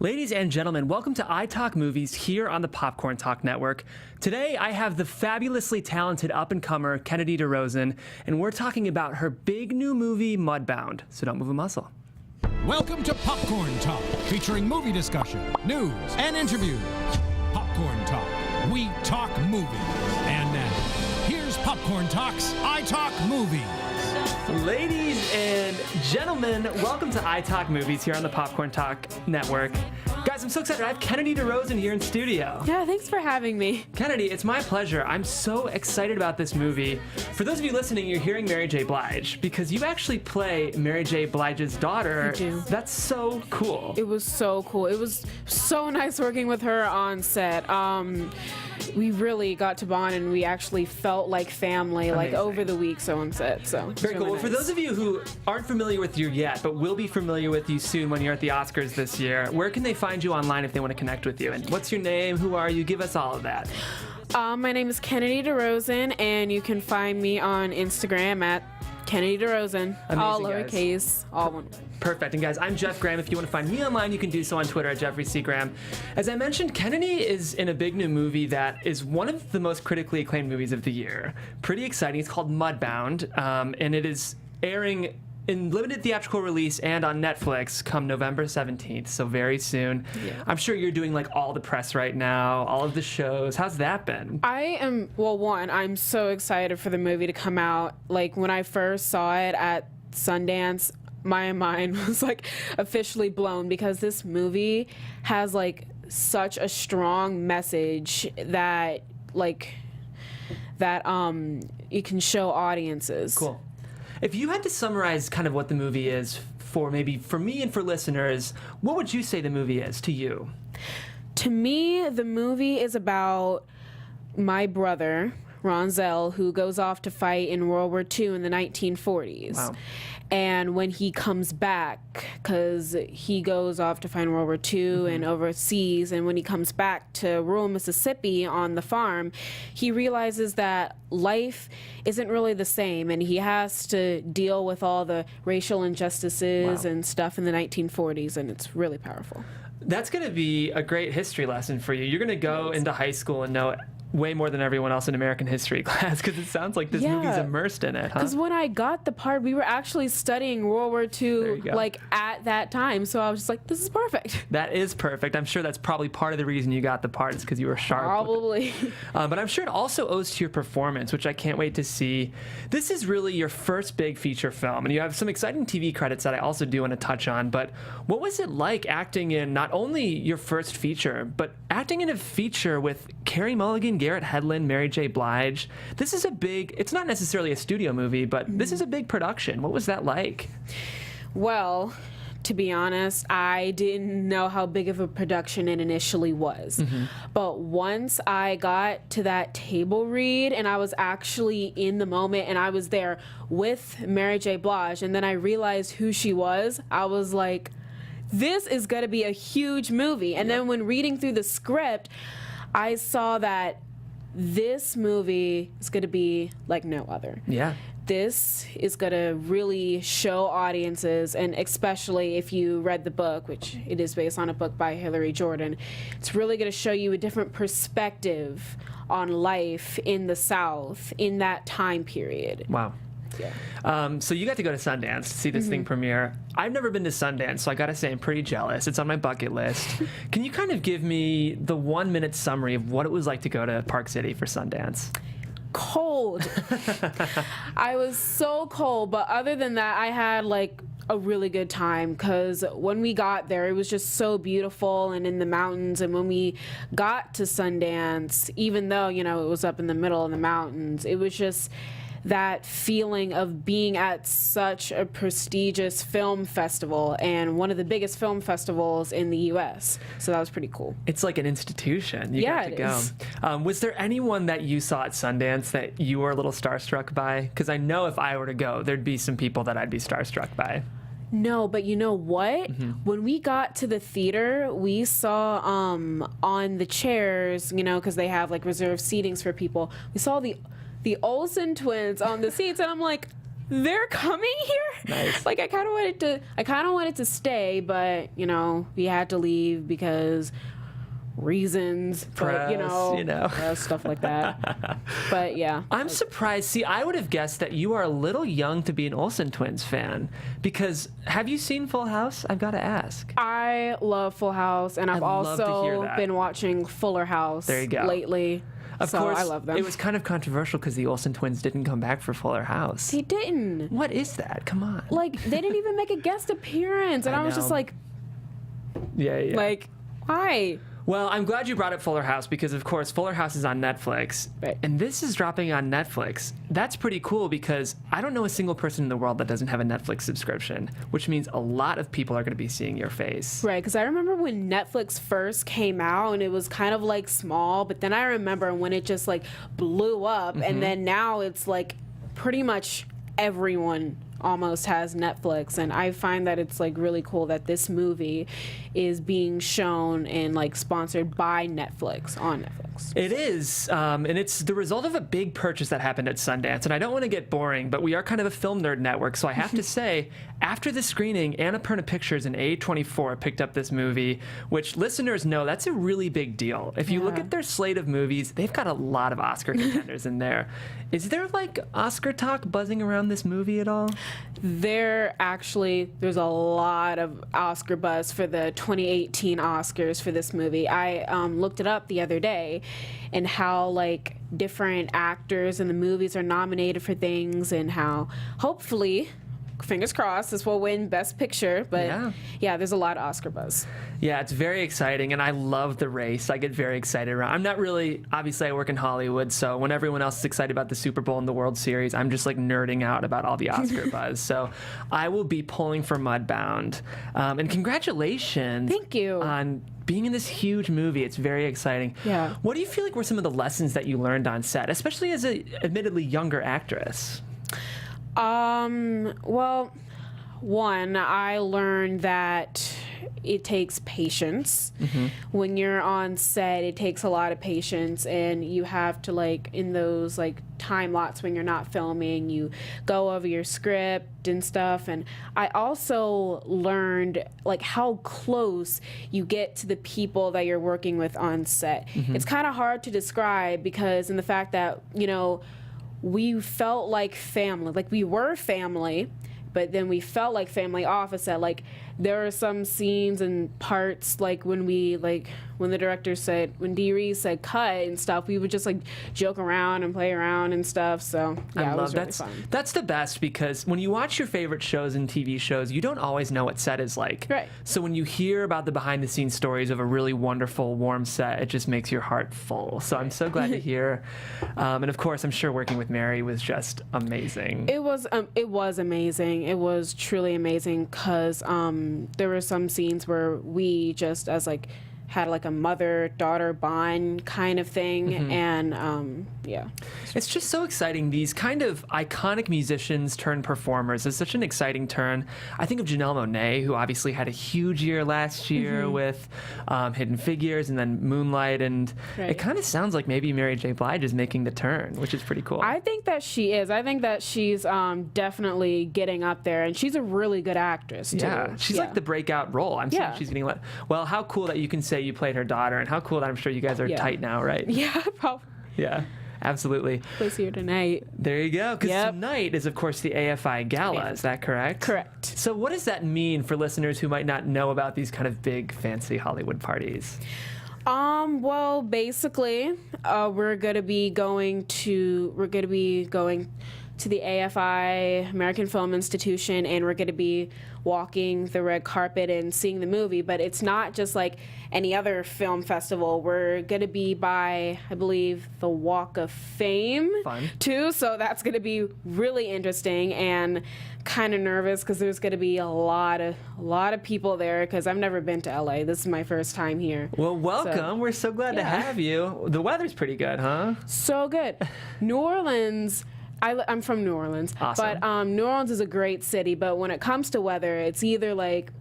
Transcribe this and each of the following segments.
Ladies and gentlemen, welcome to iTalk Movies here on the Popcorn Talk Network. Today, I have the fabulously talented up-and-comer Kennedy Derosin, and we're talking about her big new movie, Mudbound. So don't move a muscle. Welcome to Popcorn Talk, featuring movie discussion, news, and interviews. Popcorn Talk, we talk movies. And now, here's Popcorn Talk's iTalk Movies. Ladies and gentlemen, welcome to iTalk Movies here on the Popcorn Talk Network. Guys, I'm so excited. I have Kennedy Derosin here in studio. Yeah, thanks for having me. Kennedy, it's my pleasure. I'm so excited about this movie. For those of you listening, you're hearing Mary J. Blige because you actually play Mary J. Blige's daughter. I do. That's so cool. It was so cool. It was so nice working with her on set. We really got to bond, and we actually felt like family, Amazing. like over the weeks on set. So Very cool. really Well, for nice. those of you who aren't familiar with you yet, but will be familiar with you soon when you're at the Oscars this year, where can they find you online if they want to connect with you? And what's your name? Who are you? Give us all of that. My name is Kennedy Derosin, and you can find me on Instagram at Kennedy Derosin. All Amazing, guys. lowercase, all one word. Perfect. And guys, I'm Jeff Graham. If you want to find me online, you can do so on Twitter at Jeffrey C. Graham. As I mentioned, Kennedy is in a big new movie that is one of the most critically acclaimed movies of the year. Pretty exciting. It's called Mudbound, and it is airing in limited theatrical release and on Netflix come November 17th, so very soon. Yeah. I'm sure you're doing like all the press right now, all of the shows. How's that been? I'm so excited for the movie to come out. Like, when I first saw it at Sundance, my mind was like officially blown because this movie has like such a strong message that it can show audiences. Cool. If you had to summarize kind of what the movie is for maybe for me and for listeners, what would you say the movie is to you? To me, the movie is about my brother, Ronzel, who goes off to fight in World War II in the 1940s. Wow. And when he comes back, because he goes off to fight in World War II and overseas, and when he comes back to rural Mississippi on the farm, he realizes that life isn't really the same, and he has to deal with all the racial injustices and stuff in the 1940s, and it's really powerful. That's going to be a great history lesson for you. You're going to go into high school and know way more than everyone else in American history class because it sounds like this movie's immersed in it, huh? Because when I got the part, we were actually studying World War There you II go. like at that time, so I was just like, this is perfect. That is perfect. I'm sure that's probably part of the reason you got the part is because you were sharp. Probably. But I'm sure it also owes to your performance, which I can't wait to see. This is really your first big feature film, and you have some exciting TV credits that I also do want to touch on. But what was it like acting in not only your first feature, but acting in a feature with Carey, Mulligan, Garrett, Hedlund, Mary J. Blige? This is a big, it's not necessarily a studio movie, but this is a big production. What was that like? Well, to be honest, I didn't know how big of a production it initially was. But once I got to that table read and I was actually in the moment and I was there with Mary J. Blige and then I realized who she was, I was like, this is going to be a huge movie. And then when reading through the script, I saw that this movie is going to be like no other. Yeah. This is going to really show audiences, and especially if you read the book, which it is based on a book by Hillary Jordan, it's really going to show you a different perspective on life in the South in that time period. Wow. Yeah. So you got to go to Sundance to see this thing premiere. I've never been to Sundance, so I got to say I'm pretty jealous. It's on my bucket list. Can you kind of give me the 1-minute summary of what it was like to go to Park City for Sundance? Cold. I was so cold, but other than that, I had like a really good time because when we got there, it was just so beautiful and in the mountains. And when we got to Sundance, even though, you know, it was up in the middle of the mountains, it was just that feeling of being at such a prestigious film festival and one of the biggest film festivals in the U.S. So that was pretty cool. It's like an institution. You got to it go. is. Was there anyone that you saw at Sundance that you were a little starstruck by? Because I know if I were to go, there'd be some people that I'd be starstruck by. No, but you know what? When we got to the theater, we saw on the chairs, you know, because they have like reserved seatings for people, we saw the Olsen twins on the seats, and I'm like, they're coming here. Nice. Like I kind of wanted to stay, but we had to leave because reasons, Press, stuff like that. But yeah, I'm surprised. See, I would have guessed that you are a little young to be an Olsen Twins fan, because have you seen Full House? I've got to ask. I love Full House, and I've love to hear also that. been watching Fuller House There you go. lately. Of so course, I love them. it was kind of controversial because the Olsen Twins didn't come back for Fuller House. They didn't. What is that? Come on. Like, they didn't even make a guest appearance, and I was just know. like, Yeah. like, why? Well, I'm glad you brought up Fuller House because, of course, Fuller House is on Netflix. Right. And this is dropping on Netflix. That's pretty cool because I don't know a single person in the world that doesn't have a Netflix subscription, which means a lot of people are going to be seeing your face. Right, because I remember when Netflix first came out and it was kind of like small, but then I remember when it just like blew up, and then now it's like pretty much everyone almost has Netflix, and I find that it's like really cool that this movie is being shown and like sponsored by Netflix on Netflix. It is, and it's the result of a big purchase that happened at Sundance. And I don't want to get boring, but we are kind of a film nerd network, so I have to say, after the screening, Annapurna Pictures and A24 picked up this movie, which listeners know that's a really big deal. If you look at their slate of movies, they've got a lot of Oscar contenders in there. Is there like Oscar talk buzzing around this movie at all? There's a lot of Oscar buzz for the 2018 Oscars for this movie. I looked it up the other day, and how like different actors in the movies are nominated for things, and how hopefully, fingers crossed, this will win Best Picture. But yeah, there's a lot of Oscar buzz. Yeah, it's very exciting, and I love the race. I get very excited around. I'm not really, obviously I work in Hollywood, so when everyone else is excited about the Super Bowl and the World Series, I'm just like nerding out about all the Oscar buzz. So I will be pulling for Mudbound. And congratulations. Thank you. On being in this huge movie. It's very exciting. Yeah. What do you feel like were some of the lessons that you learned on set, especially as a admittedly younger actress? Well, one, I learned that it takes patience. When you're on set, it takes a lot of patience, and you have to, like, in those like time lots when you're not filming, you go over your script and stuff. And I also learned like how close you get to the people that you're working with on set. It's kind of hard to describe, because in the fact that we felt like family. Like, we were family, but then we felt like family off a set. Like, there are some scenes and parts, like when the director said, when Dee Rees said cut and stuff, we would just like joke around and play around and stuff. So yeah, it was really fun. That's the best, because when you watch your favorite shows and TV shows, you don't always know what set is like. Right. So when you hear about the behind the scenes stories of a really wonderful, warm set, it just makes your heart full. So I'm so glad to hear. And of course, I'm sure working with Mary was just amazing. It was amazing. It was truly amazing, because there were some scenes where we just had like a mother-daughter bond kind of thing, and yeah. It's just so exciting. These kind of iconic musicians turn performers is such an exciting turn. I think of Janelle Monáe, who obviously had a huge year last year with Hidden Figures and then Moonlight, and it kind of sounds like maybe Mary J. Blige is making the turn, which is pretty cool. I think that she is. I think that she's definitely getting up there, and she's a really good actress too. Yeah, she's like the breakout role. I'm saying she's getting well, how cool that you can say you played her daughter, and how cool that I'm sure you guys are tight now, right? Yeah, probably. Yeah, absolutely. Place here tonight. There you go, because tonight is, of course, the AFI Gala. Is that correct? Correct. So what does that mean for listeners who might not know about these kind of big, fancy Hollywood parties? Well, basically, we're gonna be going to the AFI, American Film Institution, and we're gonna be walking the red carpet and seeing the movie. But it's not just like any other film festival. We're gonna be by, I believe, the Walk of Fame too. So that's gonna be really interesting, and kind of nervous because there's gonna be a lot of people there, because I've never been to LA. This is my first time here. Well, welcome. So, we're so glad to have you. The weather's pretty good, huh? So good. New Orleans. I'm from New Orleans, awesome. But New Orleans is a great city, but when it comes to weather, it's either like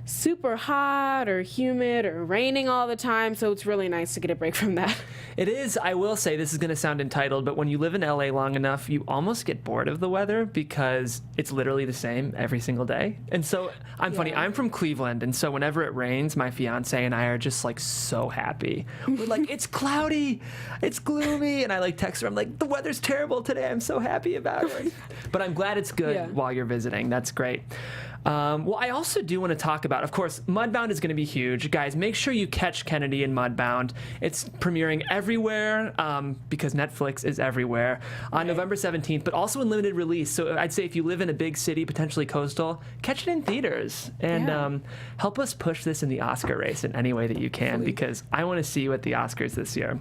super hot or humid or raining all the time, so it's really nice to get a break from that. It is. I will say, this is going to sound entitled, but when you live in LA long enough, you almost get bored of the weather because it's literally the same every single day. And so funny. I'm from Cleveland, and so whenever it rains, my fiance and I are just like so happy. We're like, it's cloudy, it's gloomy, and I like text her. I'm like, the weather's terrible today. I'm so happy about it. But I'm glad it's good while you're visiting. That's great. Well, I also do want to talk about, of course, Mudbound is going to be huge. Guys, make sure you catch Kennedy and Mudbound. It's premiering everywhere because Netflix is everywhere on November 17th, but also in limited release. So I'd say if you live in a big city, potentially coastal, catch it in theaters and help us push this in the Oscar race in any way that you can, because I want to see you at the Oscars this year.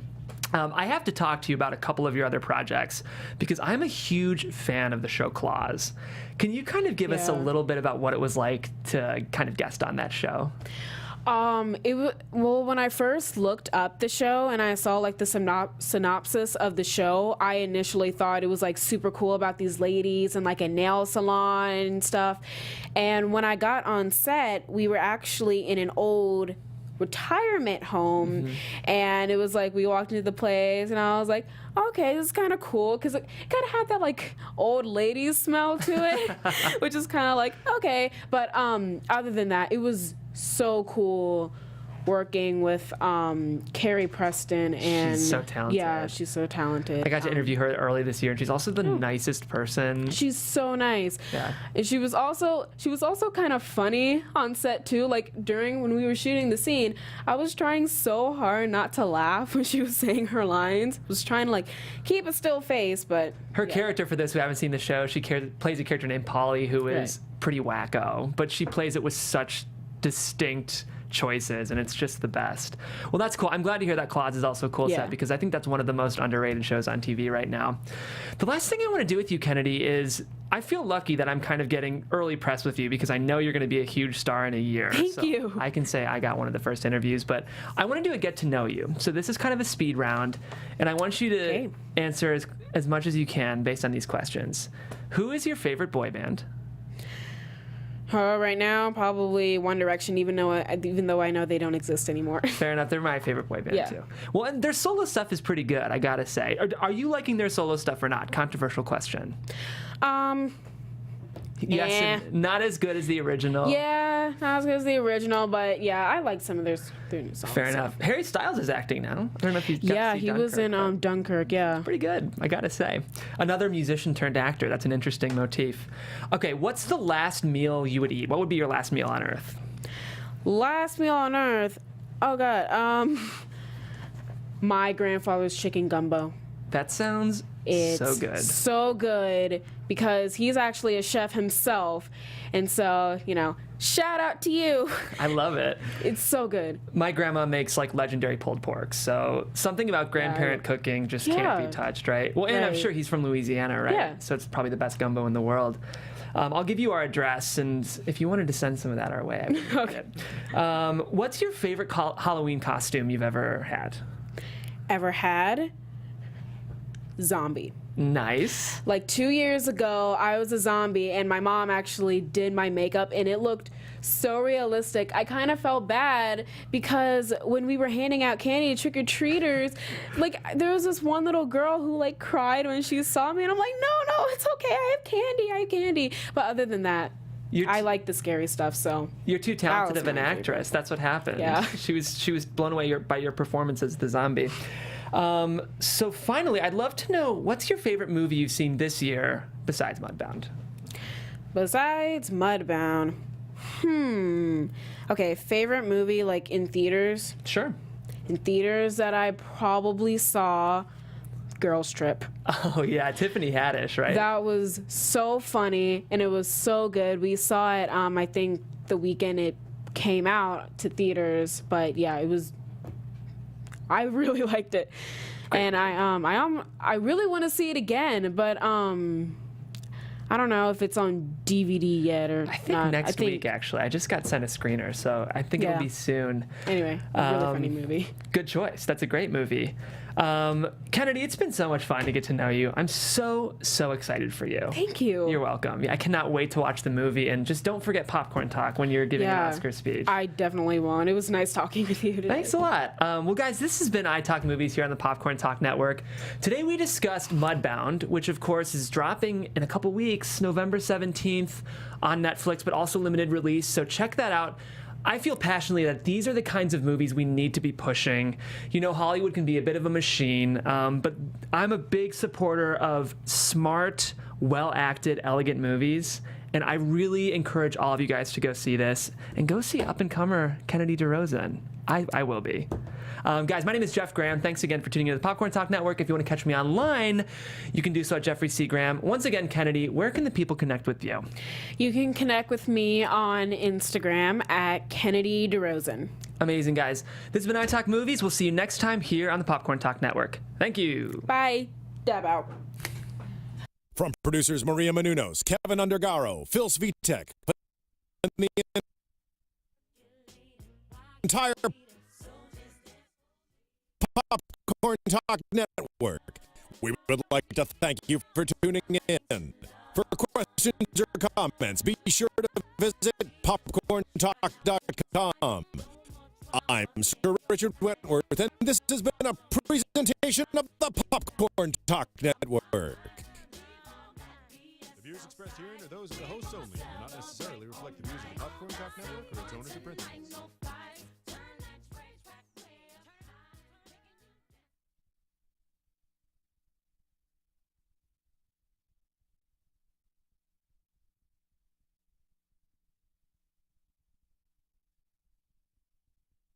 I have to talk to you about a couple of your other projects because I'm a huge fan of the show Claws. Can you kind of give us a little bit about what it was like to kind of guest on that show? Well, when I first looked up the show and I saw like the synopsis of the show, I initially thought it was like super cool about these ladies and like a nail salon and stuff. And when I got on set, we were actually in an old retirement home, and it was like we walked into the place and I was like, okay, this is kind of cool because it kind of had that like old lady smell to it, which is kind of like okay. But other than that, it was so cool working with Carey Preston, and she's so talented. Yeah, she's so talented. I got to interview her early this year, and she's also the nicest person. She's so nice. Yeah. And she was also kind of funny on set too. Like when we were shooting the scene, I was trying so hard not to laugh when she was saying her lines. I was trying to like keep a still face, but her character for this, who haven't seen the show, she plays a character named Polly who is pretty wacko, but she plays it with such distinct choices, and it's just the best. Well, that's cool. I'm glad to hear that Claws is also a cool set, because I think that's one of the most underrated shows on TV right now. The last thing I want to do with you, Kennedy, is I feel lucky that I'm kind of getting early press with you because I know you're going to be a huge star in a year. Thank you. I can say I got one of the first interviews, but I want to do a get to know you. So this is kind of a speed round, and I want you to answer as much as you can based on these questions. Who is your favorite boy band? Right now, probably One Direction, even though I know they don't exist anymore. Fair enough. They're my favorite boy band, too. Well, and their solo stuff is pretty good, I gotta say. Are you liking their solo stuff or not? Controversial question. Yes, and not as good as the original. Yeah, not as good as the original, but yeah, I like some of their new songs. Fair enough. Harry Styles is acting now. I don't know if he's got to see he was in Dunkirk, Pretty good, I gotta say. Another musician turned actor. That's an interesting motif. Okay, what's the last meal you would eat? What would be your last meal on Earth? Last meal on Earth? Oh, God. My grandfather's chicken gumbo. That sounds so good. So good because he's actually a chef himself. And so, shout out to you. I love it. It's so good. My grandma makes like legendary pulled pork. So something about grandparent cooking just can't be touched, right? Well, and I'm sure he's from Louisiana, right? Yeah. So it's probably the best gumbo in the world. I'll give you our address, and if you wanted to send some of that our way, I would appreciate it. What's your favorite Halloween costume you've ever had? Ever had? Zombie. Nice. Like 2 years ago, I was a zombie, and my mom actually did my makeup, and it looked so realistic. I kind of felt bad because when we were handing out candy to trick-or-treaters, like there was this one little girl who like cried when she saw me, and I'm like, no, it's okay. I have candy. But other than that, I like the scary stuff. So you're too talented of an actress. That's what happened. Yeah. She was blown away by your performance as the zombie. So finally, I'd love to know, what's your favorite movie you've seen this year besides Mudbound? Besides Mudbound, okay, favorite movie like in theaters? Sure. In theaters that I probably saw, Girls Trip. Oh yeah, Tiffany Haddish, right? That was so funny and it was so good. We saw it, I think the weekend it came out to theaters, but yeah, I really liked it. Great. And I really want to see it again, but I don't know if it's on DVD yet or I think next week, actually. I just got sent a screener, so I think it'll be soon. Anyway, a really funny movie. Good choice. That's a great movie. Kennedy, it's been so much fun to get to know you. I'm so excited for you. Thank you. You're welcome. I cannot wait to watch the movie, and just don't forget Popcorn Talk when you're giving an Oscar speech. I definitely won't. It was nice talking with you today. Thanks a lot. Well, guys, this has been iTalk Movies here on the Popcorn Talk Network. Today we discussed Mudbound, which of course is dropping in a couple weeks, November 17th on Netflix, but also limited release, so check that out. I feel passionately that these are the kinds of movies we need to be pushing. You know, Hollywood can be a bit of a machine, but I'm a big supporter of smart, well-acted, elegant movies, and I really encourage all of you guys to go see this, and go see up-and-comer Kennedy Derosin. I will be. Guys, my name is Jeff Graham. Thanks again for tuning in to the Popcorn Talk Network. If you want to catch me online, you can do so at Jeffrey C. Graham. Once again, Kennedy, where can the people connect with you? You can connect with me on Instagram at Kennedy Derosin. Amazing, guys. This has been iTalk Movies. We'll see you next time here on the Popcorn Talk Network. Thank you. Bye. Dab out. From producers Maria Menounos, Kevin Undergaro, Phil Svitek, and the entire Popcorn Talk Network, we would like to thank you for tuning in. For questions or comments, be sure to visit popcorntalk.com. I'm Sir Richard Wentworth, and this has been a presentation of the Popcorn Talk Network. The views expressed herein are those of the hosts only and do not necessarily reflect the views of the Popcorn Talk Network or its owners or principals.